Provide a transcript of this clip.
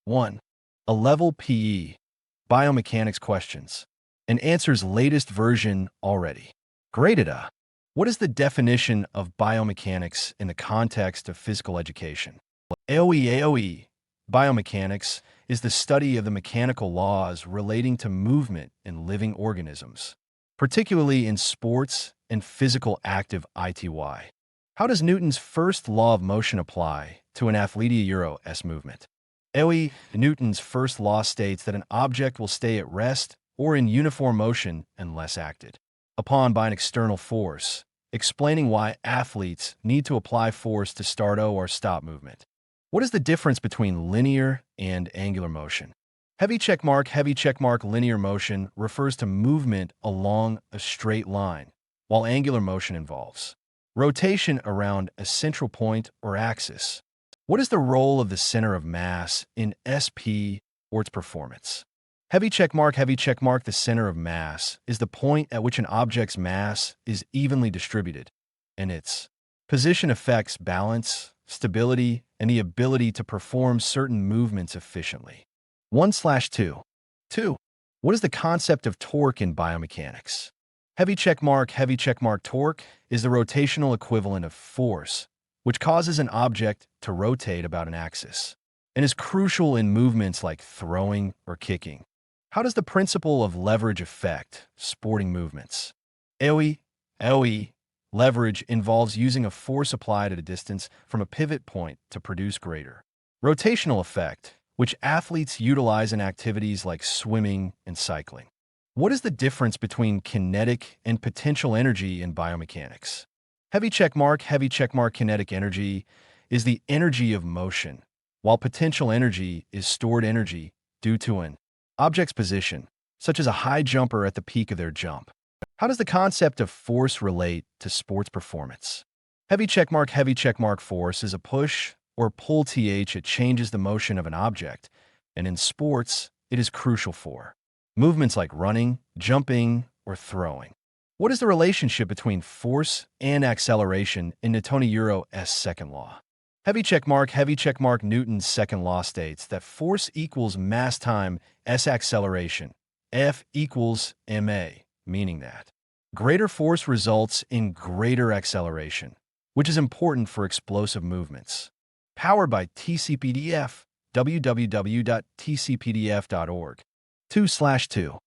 1. A level PE, Biomechanics questions, and answers latest version already. Graded A. What is the definition of biomechanics in the context of physical education? AOE Biomechanics is the study of the mechanical laws relating to movement in living organisms, particularly in sports and physical active ITY. How does Newton's first law of motion apply to an athletic Euro S movement? AOE Newton's first law states that an object will stay at rest or in uniform motion unless acted upon by an external force, explaining why athletes need to apply force to start or stop movement. What is the difference between linear and angular motion? Heavy checkmark linear motion refers to movement along a straight line, while angular motion involves rotation around a central point or axis. What is the role of the center of mass in SP or its performance? Heavy checkmark, the center of mass is the point at which an object's mass is evenly distributed, and its position affects balance, stability, and the ability to perform certain movements efficiently. 1/2. 2. What is the concept of torque in biomechanics? Heavy checkmark, torque is the rotational equivalent of force, which causes an object to rotate about an axis, and is crucial in movements like throwing or kicking. How does the principle of leverage affect sporting movements? AOE leverage involves using a force applied at a distance from a pivot point to produce greater rotational effect, which athletes utilize in activities like swimming and cycling. What is the difference between kinetic and potential energy in biomechanics? Heavy checkmark, kinetic energy is the energy of motion, while potential energy is stored energy due to an object's position, such as a high jumper at the peak of their jump. How does the concept of force relate to sports performance? Heavy checkmark, force is a push or pull th. It changes the motion of an object, and in sports, it is crucial for movements like running, jumping, or throwing. What is the relationship between force and acceleration in Newtonian Euro S second law? Heavy checkmark, Newton's second law states that force equals mass time S acceleration, F equals ma, meaning that greater force results in greater acceleration, which is important for explosive movements. Powered by TCPDF, www.tcpdf.org. 2/2.